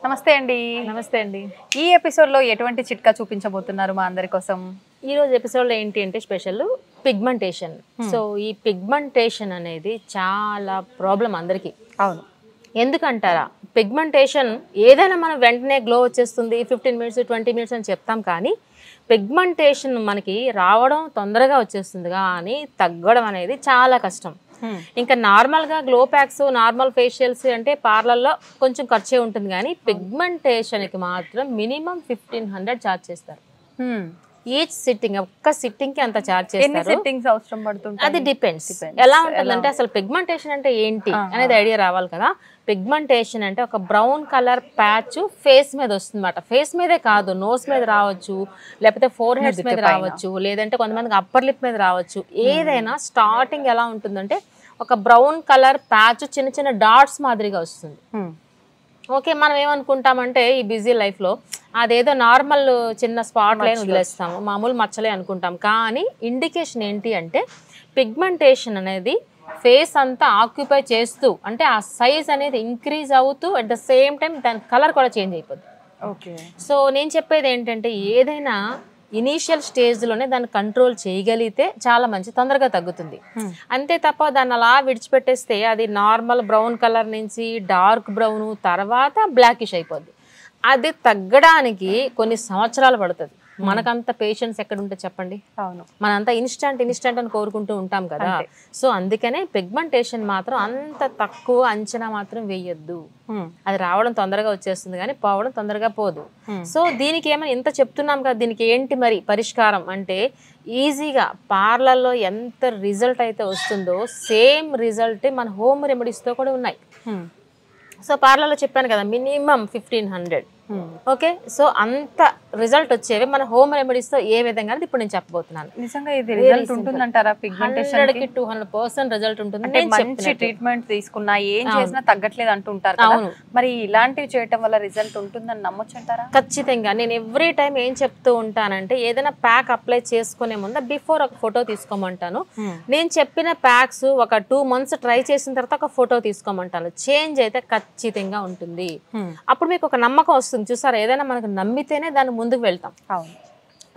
నమస్తే అండి. నమస్తే అండి. ఈ ఎపిసోడ్లో ఎటువంటి చిట్కా చూపించబోతున్నారు మా అందరి కోసం? ఈ రోజు ఎపిసోడ్లో ఏంటి అంటే స్పెషల్ పిగ్మెంటేషన్. సో ఈ పిగ్మెంటేషన్ అనేది చాలా ప్రాబ్లం అందరికీ. అవును. ఎందుకంటారా, పిగ్మెంటేషన్ ఏదైనా మనం వెంటనే గ్లో వచ్చేస్తుంది 15 మినిట్స్ 20 మినిట్స్ అని చెప్తాం, కానీ పిగ్మెంటేషన్ మనకి రావడం తొందరగా వచ్చేస్తుంది కానీ తగ్గడం అనేది చాలా కష్టం. ఇంకా నార్మల్గా గ్లో ప్యాక్స్, నార్మల్ ఫేషియల్స్ అంటే పార్లర్లో కొంచెం ఖర్చే ఉంటుంది, కానీ పిగ్మెంటేషన్కి మాత్రం మినిమం 1500 ఛార్జ్ చేస్తారు. ఈచ్ సిట్టింగ్, ఒక్క సిట్టింగ్ కి అంత ఛార్జ్ చేస్తారు. అవసరం పడుతుంది, అది డిపెండ్స్ ఎలా ఉంటుందంటే. అసలు పిగ్మెంటేషన్ అంటే ఏంటి అనేది ఐడియా రావాలి కదా. పిగ్మెంటేషన్ అంటే ఒక బ్రౌన్ కలర్ ప్యాచ్ ఫేస్ మీద వస్తుంది అన్నమాట. ఫేస్ మీదే కాదు, నోస్ మీద రావచ్చు, లేకపోతే ఫోర్ హెడ్స్ మీద రావచ్చు, లేదంటే కొంతమందికి అప్పర్ లిప్ మీద రావచ్చు. ఏదైనా స్టార్టింగ్ ఎలా ఉంటుందంటే ఒక బ్రౌన్ కలర్ ప్యాచ్ చిన్న చిన్న డాట్స్ మాదిరిగా వస్తుంది. ఓకే, మనం ఏమనుకుంటామంటే ఈ బిజీ లైఫ్లో అదేదో నార్మల్ చిన్న స్పాట్ లైన్ వదిలేస్తాము, మామూలు మచ్చలే అనుకుంటాం. కానీ ఇండికేషన్ ఏంటి అంటే పిగ్మెంటేషన్ అనేది ఫేస్ అంతా ఆక్యుపై చేస్తూ, అంటే ఆ సైజ్ అనేది ఇంక్రీజ్ అవుతూ అట్ ద సేమ్ టైం దాని కలర్ కూడా చేంజ్ అయిపోద్ది. ఓకే. సో నేను చెప్పేది ఏంటంటే ఏదైనా ఇనీషియల్ స్టేజ్లోనే దాన్ని కంట్రోల్ చేయగలిగితే చాలా మంచి, తొందరగా తగ్గుతుంది. అంతే తప్ప దాన్ని అలా విడిచిపెట్టేస్తే అది నార్మల్ బ్రౌన్ కలర్ నుంచి డార్క్ బ్రౌన్ తర్వాత బ్లాకిష్ అయిపోద్ది. అది తగ్గడానికి కొన్ని సంవత్సరాలు పడుతుంది. మనకంత పేషెన్స్ ఎక్కడ ఉంటే చెప్పండి. అవును, మనంతా ఇన్స్టంట్ అని కోరుకుంటూ ఉంటాం కదా. సో అందుకనే పిగ్మెంటేషన్ మాత్రం అంత తక్కువ అంచనా మాత్రం వేయొద్దు. అది రావడం తొందరగా వచ్చేస్తుంది కానీ పోవడం తొందరగా పోదు. సో దీనికి ఏమైనా ఇంత చెప్తున్నాం కదా, దీనికి ఏంటి మరి పరిష్కారం అంటే ఈజీగా పార్లర్లో ఎంత రిజల్ట్ అయితే వస్తుందో సేమ్ రిజల్ట్ మన హోమ్ రెమెడీస్తో కూడా ఉన్నాయి. సో పార్లర్లో చెప్పాను కదా మినిమం 1500. ఓకే, సో అంత రిజల్ట్ వచ్చేవి మన హోమ్ రెమెడీస్ తో ఏ విధంగా ఇప్పుడు నేను చెప్పబోతున్నాను. నిజంగా ఇది రిజల్ట్ ఉంటుందంటారా? పిగ్మెంటేషన్ 200% రిజల్ట్ ఉంటుంది. అంటే మంచి ట్రీట్మెంట్ తీసుకున్నా ఏం చేసినా తగ్గట్లేదు అంటుంటారు కదా, మరి ఇలాంటివి చేయటం వల్ల రిజల్ట్ ఉంటుందని నమ్మొచ్చు అంటారా? ఖచ్చితంగా. నేను ఎవ్రీ టైం ఏం చెప్తూ ఉంటానంటే ఏదైనా ప్యాక్ అప్లై చేసుకునే ముందు బిఫోర్ ఒక ఫోటో తీసుకోమంటాను. నేను చెప్పిన ప్యాక్స్ ఒక 2 months ట్రై చేసిన తర్వాత ఒక ఫోటో తీసుకోమంటాను. చేంజ్ అయితే ఖచ్చితంగా ఉంటుంది. అప్పుడు మీకు ఒక నమ్మకం వస్తుంది. చూసారా, ఏదైనా మనకు నమ్మితేనే దాన్ని ముందుకు వెళ్తాం.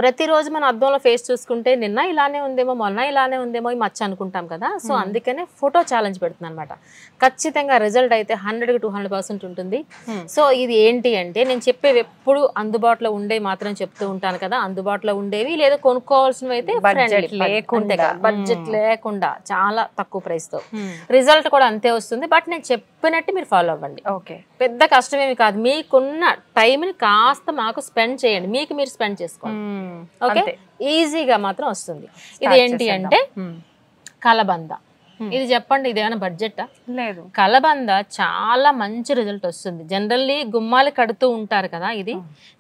ప్రతిరోజు మనం అద్దంలో ఫేస్ చూసుకుంటే నిన్న ఇలానే ఉందేమో, మొన్న ఇలానే ఉందేమో ఈ మచ్చ అనుకుంటాం కదా. సో అందుకనే ఫోటో ఛాలెంజ్ పెడుతుంది అనమాట. ఖచ్చితంగా రిజల్ట్ అయితే 100 to 200% ఉంటుంది. సో ఇది ఏంటి అంటే నేను చెప్పేవి ఎప్పుడు అందుబాటులో ఉండేవి మాత్రం చెప్తూ ఉంటాను కదా. అందుబాటులో ఉండేవి లేదా కొనుక్కోవాల్సినవి అయితే బడ్జెట్ లేకుండా చాలా తక్కువ ప్రైస్ తో రిజల్ట్ కూడా అంతే వస్తుంది. బట్ నేను చెప్పినట్టు మీరు ఫాలో అవ్వండి. ఓకే, పెద్ద కష్టమేమి కాదు. మీకున్న టైంని కాస్త మాకు స్పెండ్ చేయండి, మీకు మీరు స్పెండ్ చేసుకోండి. ఓకే, ఈజీగా మాత్రం వస్తుంది. ఇది ఏంటి అంటే కలబంద. ఇది చెప్పండి, ఇది ఏమైనా బడ్జెటా? లేదు. కలబంద చాలా మంచి రిజల్ట్ వస్తుంది. జనరల్లీ గుమ్మాలు కడుతూ ఉంటారు కదా ఇది.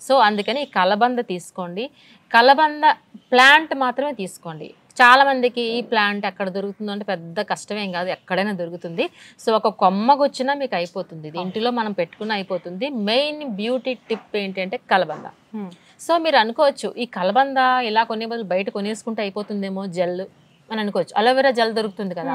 సో అందుకని ఈ కలబంద తీసుకోండి. కలబంద ప్లాంట్ మాత్రమే తీసుకోండి. చాలా మందికి ఈ ప్లాంట్ ఎక్కడ దొరుకుతుందో అంటే పెద్ద కష్టమేం కాదు, ఎక్కడైనా దొరుకుతుంది. సో ఒక కొమ్మకు వచ్చినా మీకు అయిపోతుంది, ఇది ఇంటిలో మనం పెట్టుకున్న అయిపోతుంది. మెయిన్ బ్యూటీ టిప్ ఏంటంటే కలబంద. సో మీరు అనుకోవచ్చు ఈ కలబంద ఇలా కొనే బదులు బయట కొనేసుకుంటే అయిపోతుందేమో జెల్ అని అనుకోవచ్చు. అలోవెరా జెల్ దొరుకుతుంది కదా,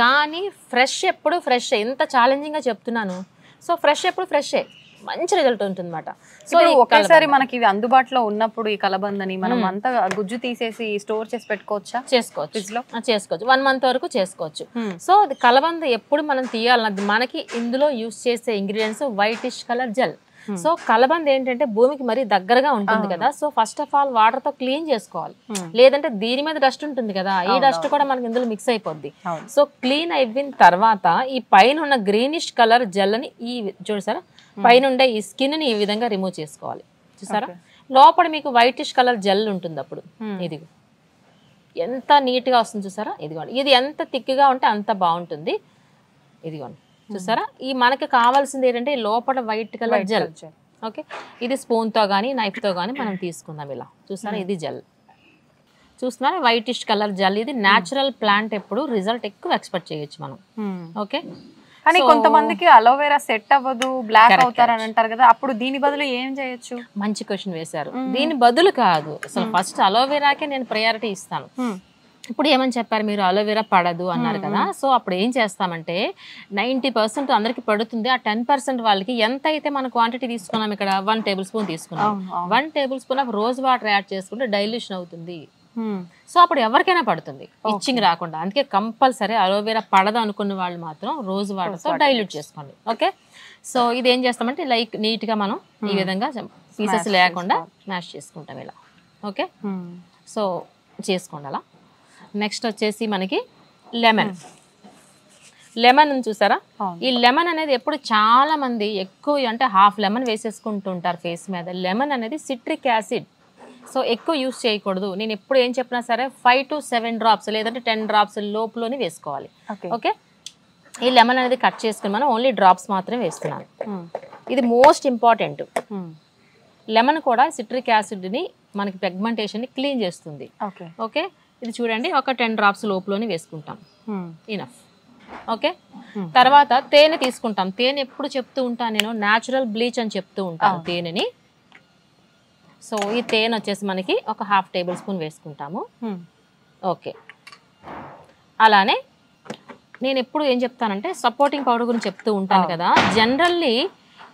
కానీ ఫ్రెష్ ఎప్పుడు ఫ్రెష్. ఎంత ఛాలెంజింగ్గా చెప్తున్నాను. సో ఫ్రెష్ ఎప్పుడు ఫ్రెషే, మంచి రిజల్ట్ ఉంటుంది అనమాట. సో ఒకేసారి మనకి ఇవి అందుబాటులో ఉన్నప్పుడు ఈ కలబందని మనం అంతా గుజ్జు తీసేసి స్టోర్ చేసి పెట్టుకోవచ్చా? చేసుకోవచ్చు, చేసుకోవచ్చు. 1 month వరకు చేసుకోవచ్చు. సో అది కలబంద ఎప్పుడు మనం తీయాలన్నది మనకి ఇందులో యూస్ చేసే ingredients whitish colour gel. So కలబంద ఏంటంటే భూమికి మరీ దగ్గరగా ఉంటుంది కదా. So first of all water తో క్లీన్ చేసుకోవాలి, లేదంటే దీని మీద డస్ట్ ఉంటుంది కదా, ఈ డస్ట్ కూడా మనకి ఇందులో మిక్స్ అయిపోద్ది. సో క్లీన్ అయిపోయిన తర్వాత ఈ పైన ఉన్న గ్రీనిష్ కలర్ జెల్ ని ఈ చూసారా పైన ఉండే ఈ స్కిన్ ని ఈ విధంగా రిమూవ్ చేసుకోవాలి. చూసారా, లోపల మీకు వైటిష్ కలర్ జెల్ ఉంటుంది. అప్పుడు ఇది ఎంత నీట్ గా వస్తుంది చూసారా. ఇదిగోండి, ఇది ఎంత థిక్గా ఉంటే అంత బాగుంటుంది. ఇదిగోండి చూసారా. ఈ మనకి కావాల్సింది ఏంటంటే లోపల వైట్ కలర్ జెల్. ఓకే, ఇది స్పూన్తో కానీ నైఫ్తో కానీ మనం తీసుకుందాం. ఇలా చూసారా, ఇది జెల్ చూస్తున్నారా, వైటిష్ కలర్ జెల్. ఇది న్యాచురల్ ప్లాంట్, ఎప్పుడు రిజల్ట్ ఎక్కువ ఎక్స్పెక్ట్ చేయొచ్చు మనం. ఓకే, కానీ కొంతమందికి అలోవెరా సెట్ అవ్వదు, బ్లాక్ అవుతారని అంటారు కదా, అప్పుడు దీని బదులు ఏం చేయొచ్చు? మంచి క్వశ్చన్ వేశారు. దీని బదులు కాదు, అసలు ఫస్ట్ అలోవెరాకే నేను ప్రయారిటీ ఇస్తాను. ఇప్పుడు ఏమని చెప్పారు మీరు, అలోవెరా పడదు అన్నారు కదా. సో అప్పుడు ఏం చేస్తామంటే 90% అందరికి పడుతుంది, ఆ 10% వాళ్ళకి ఎంత అయితే మన క్వాంటిటీ తీసుకున్నాం, ఇక్కడ 1 టేబుల్ స్పూన్ తీసుకున్నాం, 1 table spoon of rose water add చేసుకుంటే డైల్యూషన్ అవుతుంది. సో అప్పుడు ఎవరికైనా పడుతుంది, ఇచ్చింగ్ రాకుండా. అందుకే కంపల్సరీ అలోవెరా పడదు అనుకున్న వాళ్ళు మాత్రం రోజ్ వాటర్తో డైల్యూట్ చేసుకోండి. ఓకే, సో ఇది ఏం చేస్తామంటే లైక్ నీట్గా మనం ఈ విధంగా పీసెస్ లేకుండా మ్యాష్ చేసుకుంటాం ఇలా. ఓకే, సో చేసుకోండి అలా. నెక్స్ట్ వచ్చేసి మనకి లెమన్. లెమన్ చూసారా, ఈ లెమన్ అనేది ఎప్పుడు చాలా మంది ఎక్కువ అంటే హాఫ్ లెమన్ వేసేసుకుంటుంటారు ఫేస్ మీద. లెమన్ అనేది సిట్రిక్ యాసిడ్, సో ఎక్కువ యూస్ చేయకూడదు. నేను ఎప్పుడు ఏం చెప్పినా సరే 5 to 7 డ్రాప్స్ లేదంటే 10 డ్రాప్స్ లోపులోనే వేసుకోవాలి. ఓకే, ఈ లెమన్ అనేది కట్ చేసుకుని మనం ఓన్లీ డ్రాప్స్ మాత్రమే వేస్తున్నాను. ఇది మోస్ట్ ఇంపార్టెంట్. లెమన్ కూడా సిట్రిక్ యాసిడ్ని మనకి పిగ్మెంటేషన్ని క్లీన్ చేస్తుంది. ఓకే, ఇది చూడండి ఒక 10 డ్రాప్స్ లోపులోనే వేసుకుంటాం, ఇనఫ్. ఓకే, తర్వాత తేనె తీసుకుంటాం. తేనె ఎప్పుడు చెప్తూ ఉంటాను నేను, న్యాచురల్ బ్లీచ్ అని చెప్తూ ఉంటాను తేనెని. సో ఈ తేనె వచ్చేసి మనకి ఒక 1/2 టేబుల్ స్పూన్ వేసుకుంటాము. ఓకే, అలానే నేను ఎప్పుడు ఏం చెప్తానంటే సపోర్టింగ్ పౌడర్ గురించి చెప్తూ ఉంటాను కదా. జనరల్లీ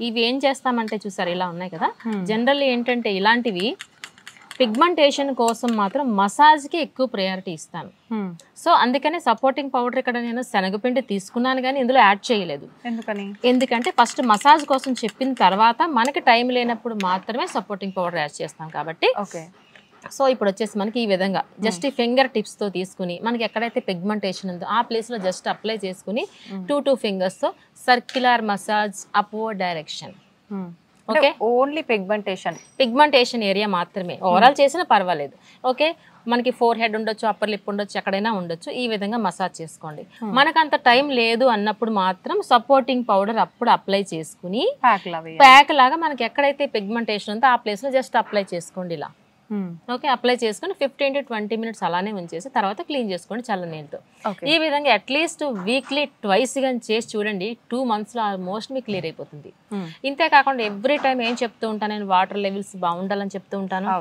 ఇవి ఏం చేస్తామంటే చూసారు ఇలా ఉన్నాయి కదా, జనరల్లీ ఏంటంటే ఇలాంటివి పిగ్మెంటేషన్ కోసం మాత్రం మసాజ్కి ఎక్కువ ప్రయారిటీ ఇస్తాను. సో అందుకనే సపోర్టింగ్ పౌడర్ ఇక్కడ నేను శనగపిండి తీసుకున్నాను కానీ ఇందులో యాడ్ చేయలేదు. ఎందుకంటే ఫస్ట్ మసాజ్ కోసం చెప్పిన తర్వాత మనకి టైం లేనప్పుడు మాత్రమే సపోర్టింగ్ పౌడర్ యాడ్ చేస్తాం కాబట్టి. సో ఇప్పుడు వచ్చేసి మనకి ఈ విధంగా జస్ట్ ఈ ఫింగర్ టిప్స్తో తీసుకుని మనకి ఎక్కడైతే పిగ్మెంటేషన్ ఉందో ఆ ప్లేస్లో జస్ట్ అప్లై చేసుకుని 2 ఫింగర్స్తో circular massage upward direction. Okay, only pigmentation area మాత్రమే, ఓవరాల్ చేసినా పర్వాలేదు. ఓకే, మనకి ఫోర్ హెడ్ ఉండొచ్చు, అప్పర్ లిప్ ఉండొచ్చు, ఎక్కడైనా ఉండొచ్చు. ఈ విధంగా మసాజ్ చేసుకోండి. మనకు అంత టైం లేదు అన్నప్పుడు మాత్రం సపోర్టింగ్ పౌడర్ అప్పుడు అప్లై చేసుకుని ప్యాక్ లాగా మనకి ఎక్కడైతే పిగ్మెంటేషన్ ఉందో ఆ ప్లేస్లో జస్ట్ అప్లై చేసుకోండి ఇలా. ఓకే, అప్లై చేసుకుని 15 to 20 మినిట్స్ అలానే ఉంచేసి తర్వాత క్లీన్ చేసుకోండి చల్ల నీళ్ళతో. ఈ విధంగా అట్లీస్ట్ వీక్లీ ట్వైస్ గా చేసి చూడండి, 2 months లో ఆల్మోస్ట్ మీకు క్లియర్ అయిపోతుంది. ఇంతే కాకుండా ఎవ్రీ టైం ఏం చెప్తూ ఉంటాను నేను, వాటర్ లెవెల్స్ బాగుండాలని చెప్తూ ఉంటాను.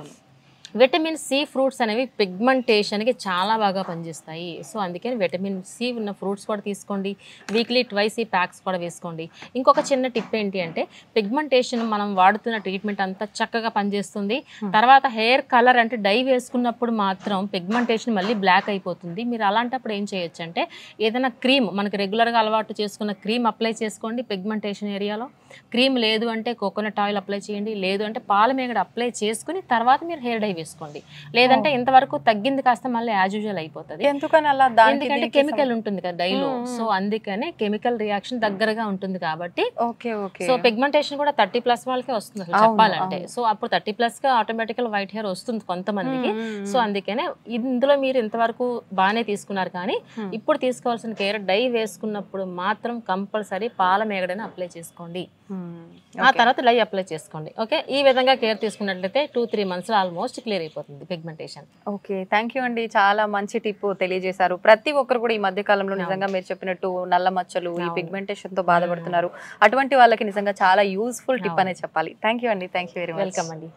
విటమిన్ సి ఫ్రూట్స్ అనేవి పిగ్మెంటేషన్కి చాలా బాగా పనిచేస్తాయి. సో అందుకని విటమిన్ సి ఉన్న ఫ్రూట్స్ కూడా తీసుకోండి, వీక్లీ ట్వైస్ ఈ ప్యాక్స్ కూడా వేసుకోండి. ఇంకొక చిన్న టిప్ ఏంటి అంటే పిగ్మెంటేషన్ మనం వాడుతున్న ట్రీట్మెంట్ అంతా చక్కగా పనిచేస్తుంది. తర్వాత హెయిర్ కలర్ అంటే డై వేసుకున్నప్పుడు మాత్రం పిగ్మెంటేషన్ మళ్ళీ బ్లాక్ అయిపోతుంది. మీరు అలాంటప్పుడు ఏం చేయొచ్చు అంటే ఏదైనా క్రీమ్, మనకి రెగ్యులర్గా అలవాటు చేసుకున్న క్రీమ్ అప్లై చేసుకోండి పిగ్మెంటేషన్ ఏరియాలో. క్రీమ్ లేదు అంటే కోకోనట్ ఆయిల్ అప్లై చేయండి, లేదు అంటే పాల మేగడ అప్లై చేసుకుని తర్వాత మీరు హెయిర్ డై వేసుకోండి. లేదంటే ఇంతవరకు తగ్గింది కాస్త మళ్ళీ యాజ్ యూజువల్ అయిపోతుంది. ఎందుకంటే కెమికల్ ఉంటుంది కదా డైలో, సో అందుకనే కెమికల్ రియాక్షన్ దగ్గరగా ఉంటుంది కాబట్టి. సో పిగ్మెంటేషన్ కూడా 30+ వాళ్ళకే వస్తుంది అసలు చెప్పాలంటే. సో అప్పుడు 30+ గా ఆటోమేటికల్ వైట్ హెయిర్ వస్తుంది కొంతమందికి. సో అందుకనే ఇందులో మీరు ఇంతవరకు బాగానే తీసుకున్నారు, కానీ ఇప్పుడు తీసుకోవాల్సిన కేర్ డై వేసుకున్నప్పుడు మాత్రం కంపల్సరీ పాల మేగడని అప్లై చేసుకోండి, ఆ తర్వాత డై అప్లై చేసుకోండి. ఓకే, ఈ విధంగా కేర్ తీసుకున్నట్లయితే 2-3 months ఆల్మోస్ట్ క్లియర్ అయిపోతుంది పిగ్మెంటేషన్. ఓకే, థ్యాంక్ యూ అండి, చాలా మంచి టిప్ తెలియజేశారు. ప్రతి ఒక్కరు కూడా ఈ మధ్య కాలంలో నిజంగా మీరు చెప్పినట్టు నల్ల మచ్చలు, ఈ పిగ్మెంటేషన్ తో బాధపడుతున్నారు. అటువంటి వాళ్ళకి నిజంగా చాలా యూస్ఫుల్ టిప్ అనే చెప్పాలి. థ్యాంక్ యూ అండి, thank you very much. Welcome అండి.